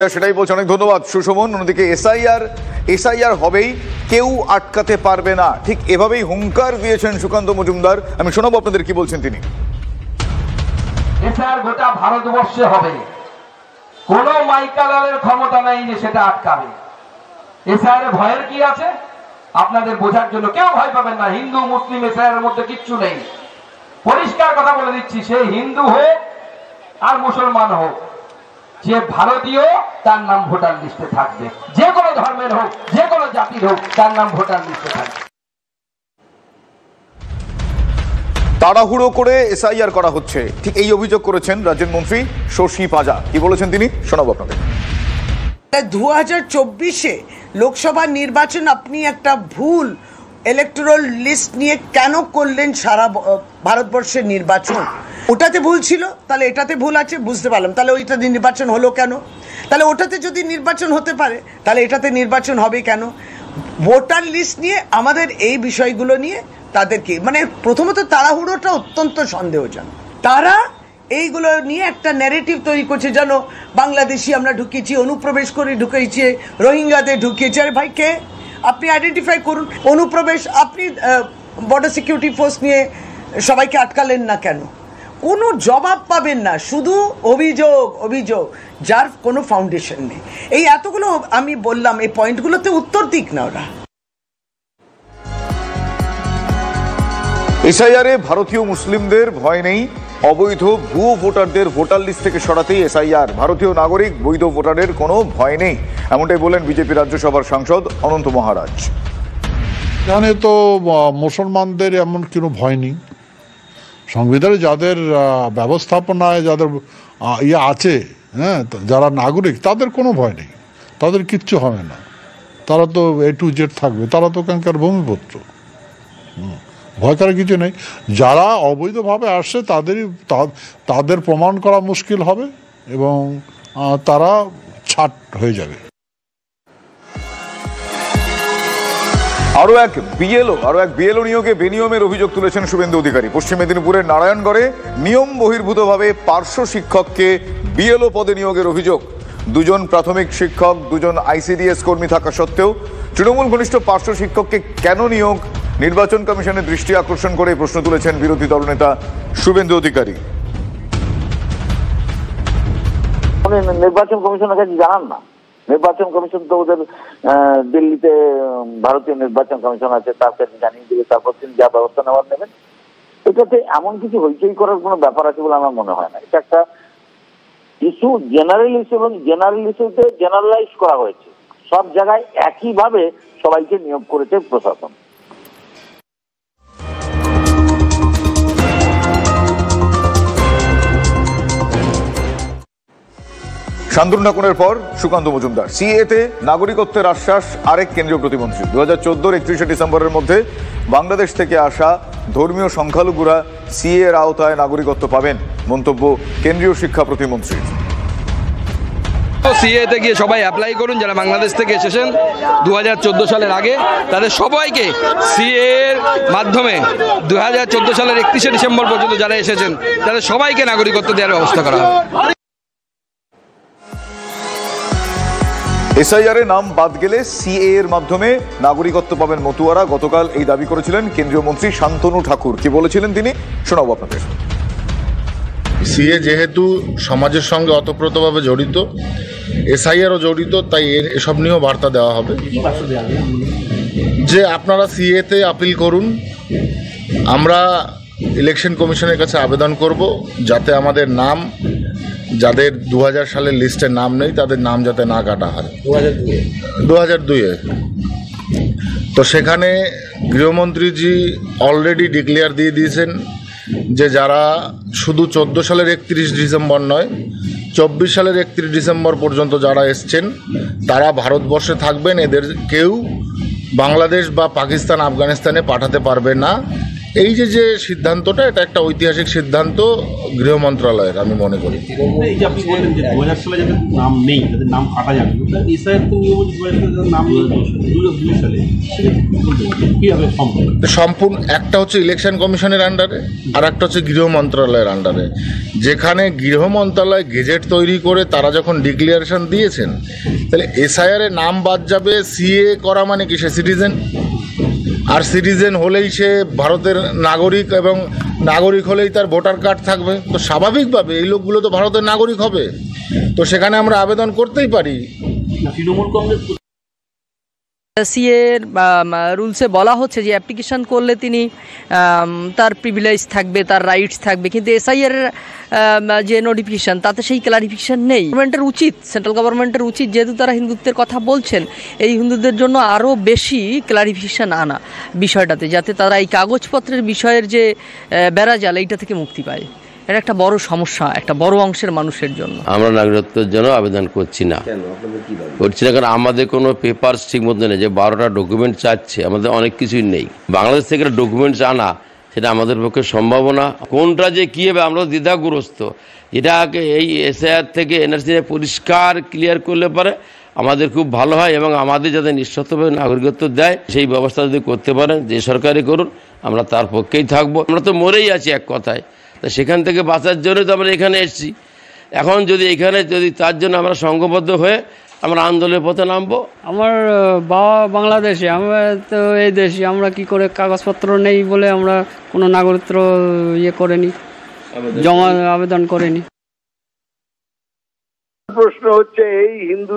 সেটাই বলছে। অনেক ধন্যবাদ সুশোভন। অন্যদিকে এসআইআর হবেই, কেউ আটকাতে পারবে না, ঠিক এভাবেই হুঙ্কার দিয়েছেন সুকান্ত মজুমদার। আমি শোনাবো আপনাদের কি বলছেন তিনি। এসআইআর গোটা ভারতবর্ষে হবে, কোনো মাইকালালের ক্ষমতা নাই যে সেটা আটকাবে। এসআইআর ভয়ের কি আছে আপনাদের বোঝার জন্য, কেউ ভয় পাবেন না। হিন্দু মুসলিম এসআইআর মধ্যে কিচ্ছু নেই। পরিষ্কার কথা বলে দিচ্ছি, সে হিন্দু হোক আর মুসলমান হোক, যে ভারতীয় তার নাম ভোটার লিস্টে থাকবে, যে কোনো ধর্মের হোক, যে কোনো জাতির হোক, তার নাম ভোটার লিস্টে থাকবে। তাড়াহুড়ো করে এসআইআর করা হচ্ছে, ঠিক এই অভিযোগ করেছেন রাজ্যের মন্ত্রী শশী পাজা। কি বলেছেন তিনি, শোনাবো আপনাদের। 2024-এ লোকসভা নির্বাচন আপনি একটা ভুল ইলেকটোরাল লিস্ট নিয়ে কেন করলেন? সারা ভারতবর্ষের নির্বাচন ওটাতে ভুল ছিল, তাহলে এটাতে ভুল আছে, বুঝতে পারলাম। তাহলে ওইটাতে নির্বাচন হলো কেন? তাহলে ওটাতে যদি নির্বাচন হতে পারে তাহলে এটাতে নির্বাচন হবে কেন? ভোটার লিস্ট নিয়ে আমাদের এই বিষয়গুলো নিয়ে তাদেরকে প্রথমত তাড়াহুড়োটা অত্যন্ত সন্দেহজনক। তারা এইগুলো নিয়ে একটা ন্যারেটিভ তৈরি করছে, যেন বাংলাদেশি আমরা ঢুকিয়েছি, অনুপ্রবেশ করে ঢুকিয়েছি, রোহিঙ্গাদের ঢুকিয়েছি। আরে ভাই, কে আপনি আইডেন্টিফাই করুন। অনুপ্রবেশ আপনি বর্ডার সিকিউরিটি ফোর্স নিয়ে সবাইকে আটকালেন না কেন? কোনো জবাব পাবেন না, শুধু অভিযোগ যার কোনো ফাউন্ডেশন নেই। এই এতগুলো আমি বললাম, এই পয়েন্টগুলোতে উত্তর দিক না ওরা। এসআইআরে ভারতীয় মুসলিমদের ভয় নেই, অবৈধ ভুয়ো ভোটারদের ভোটার লিস্ট থেকে সরাতেই এসআইআর। ভারতীয় নাগরিক বৈধ ভোটারের কোনো ভয় নেই, এমনটাই বলেন বিজেপি রাজ্যসভার সাংসদ অনন্ত মহারাজ। এখানে তো মুসলমানদের এমন কোনো ভয় নেই। সংবিধানে যাদের ব্যবস্থাপনায় যাদের আছে, হ্যাঁ, যারা নাগরিক, তাদের কোনো ভয় নেই, তাদের কিচ্ছু হবে না। তারা তো A to Z থাকবে, তারা তো এখানকার ভূমিপুত্র, ভয় করার কিছু নেই। যারা অবৈধভাবে আসছে তাদের প্রমাণ করা মুশকিল হবে এবং তারা ছাট হয়ে যাবে। আরো এক বিএলও নিয়োগে বেনিয়মের অভিযোগ তুলেছেন শুভেন্দু অধিকারী। পশ্চিম মেদিনীপুরের নারায়ণগড়ে নিয়ম বহির্ভূতভাবে পার্শ্ব শিক্ষককে বিএলও পদে নিয়োগের অভিযোগ। 2জন প্রাথমিক শিক্ষক, 2জন ICDS কর্মী থাকা সত্ত্বেও তৃণমূল ঘনিষ্ঠ পার্শ্ব শিক্ষককে কেন নিয়োগ? নির্বাচন কমিশনের দৃষ্টি আকর্ষণ করে প্রশ্ন তুলেছেন বিরোধী দলনেতা শুভেন্দু অধিকারী। নির্বাচন কমিশনের কাছে জানান না। নির্বাচন কমিশন তো ওদের দিল্লিতে ভারতীয় নির্বাচন কমিশন আছে, তার কাছে জানিয়ে দিবে, তারপর তিনি যা ব্যবস্থা নেওয়ার নেবেন। এটাতে এমন কিছু হইচই করার কোনো ব্যাপার আছে বলে আমার মনে হয় না। এটা একটা ইস্যু, জেনারেল ইস্যু, এবং জেনারেল ইস্যুতে জেনারেলাইজ করা হয়েছে। সব জায়গায় একইভাবে সবাইকে নিয়োগ করেছে প্রশাসন। শান্তনু ঠাকুরের পর সুকান্ত মজুমদার। সিএতে নাগরিকত্বের আশ্বাস আরেক কেন্দ্রীয় প্রতিমন্ত্রী। 2014 31শে ডিসেম্বরের মধ্যে বাংলাদেশ থেকে আসা ধর্মীয় সংখ্যালঘুরা সিএ এর আওতায় নাগরিকত্ব পাবেন, মন্তব্য কেন্দ্রীয় শিক্ষা প্রতিমন্ত্রী। সিএতে গিয়ে সবাই অ্যাপ্লাই করুন, যারা বাংলাদেশ থেকে এসেছেন 2014 সালের আগে, তাদের সবাইকে সিএ এর মাধ্যমে 2014 সালের 31শে ডিসেম্বর পর্যন্ত যারা এসেছেন তাদের সবাইকে নাগরিকত্ব দেওয়ার ব্যবস্থা করা হবে। এসআইআর নাম বাদ গেলে সিএ এর মাধ্যমে নাগরিকত্ব পাবেন মতুয়ারা। গতকাল এই দাবি করেছিলেন কেন্দ্রীয় মন্ত্রী শান্তনু ঠাকুর। কি বলেছিলেন তিনি, শোনাবো আপনাদের। সিএ যেহেতু সমাজের সঙ্গে অতপ্রতভাবে জড়িত, এসআইআরও জড়িত, তাই এসব নিয়েও বার্তা দেওয়া হবে যে আপনারা সিএতে আপিল করুন। আমরা ইলেকশন কমিশনের কাছে আবেদন করব যাতে আমাদের নাম, যাদের 2000 সালের লিস্টে নাম নেই, তাদের নাম যাতে না কাটা হয়। 2002-এ তো সেখানে গৃহমন্ত্রীজি অলরেডি ডিক্লেয়ার দিয়ে দিয়েছেন যে যারা শুধু 14 সালের 31 ডিসেম্বর নয়, 24 সালের 31 ডিসেম্বর পর্যন্ত যারা এসছেন তারা ভারতবর্ষে থাকবেন, এদের কেউ বাংলাদেশ বা পাকিস্তান, আফগানিস্তানে পাঠাতে পারবে না। এই যে সিদ্ধান্তটা, এটা একটা ঐতিহাসিক সিদ্ধান্ত গৃহ মন্ত্রণালয়ের, আমি মনে করি। এই যে আপনি বললেন যে 2000 সালে যাদের নাম নেই, যাদের নাম কাটা যাবে, এসআইআর তো নিয়ম 2000 নাম 2002 সালে, কিভাবে সম্পূর্ণ একটা হচ্ছে ইলেকশন কমিশনের আন্ডারে, আর একটা হচ্ছে গৃহ মন্ত্রণালয়ের আন্ডারে। যেখানে গৃহ মন্ত্রণালয় গেজেট তৈরি করে তারা যখন ডিক্লারেশন দিয়েছেন, তাহলে এসআইআর এর নাম বাদ যাবে। সিএ করা মানে কি সে সিটিজেন, আর সিটিজেন হলেই সে ভারতের নাগরিক, এবং নাগরিক হলেই তার ভোটার কার্ড থাকবে। তো স্বাভাবিকভাবে এই লোকগুলো তো ভারতের নাগরিক হবে, তো সেখানে আমরা আবেদন করতেই পারি। তৃণমূল কংগ্রেস সিএর রুলসে বলা হচ্ছে যে অ্যাপ্লিকেশন করলে তিনি তার প্রিভিলেজ থাকবে, তার রাইটস থাকবে, কিন্তু এসআইআর যে নোটিফিকেশান তাতে সেই ক্লারিফিকেশান নেই। গভর্নমেন্টের উচিত, সেন্ট্রাল গভর্নমেন্টের উচিত, যেহেতু তারা হিন্দুত্বের কথা বলছেন, এই হিন্দুদের জন্য আরও বেশি ক্লারিফিকেশান আনা বিষয়টাতে, যাতে তারা এই কাগজপত্রের বিষয়ের যে বেড়াজাল এইটা থেকে মুক্তি পায়। এটা একটা বড় সমস্যা একটা বড় অংশের মানুষের জন্য। আমরা নাগরিকত্বের জন্য আবেদন করছি না, কারণ আমাদের কোনো পেপারস ঠিক মতো নেই। যে 12টা ডকুমেন্ট চাচ্ছে, আমাদের অনেক কিছুই নেই। বাংলাদেশ থেকে ডকুমেন্টস আনা সেটা আমাদের পক্ষে সম্ভব না। কোনটা যে কী হবে আমরা দ্বিধাগ্রস্ত। এটাকে এই এসআইআর থেকে এনআরসি পরিষ্কার ক্লিয়ার করলে পারে আমাদের খুব ভালো হয়, এবং আমাদের যাতে নিঃশর্তভাবে নাগরিকত্ব দেয় সেই ব্যবস্থা যদি করতে পারেন, যে সরকারি করুন, আমরা তার পক্ষেই থাকবো। আমরা তো মরেই আছি এক কথায়, তা সেখান থেকে বাঁচার জন্য তো আমরা এখানে এসেছি। এখন যদি এখানে তার জন্য আমরা সংঘবদ্ধ হয়ে আমরা আন্দোলনের পথে নামবো। আমার বাবা বাংলাদেশে, আমরা তো এই দেশে, আমরা কি করে কাগজপত্র নেই বলে আমরা কোনো নাগরিকত্ব করিনি, আবেদন করিনি। প্রশ্ন হচ্ছে এই হিন্দু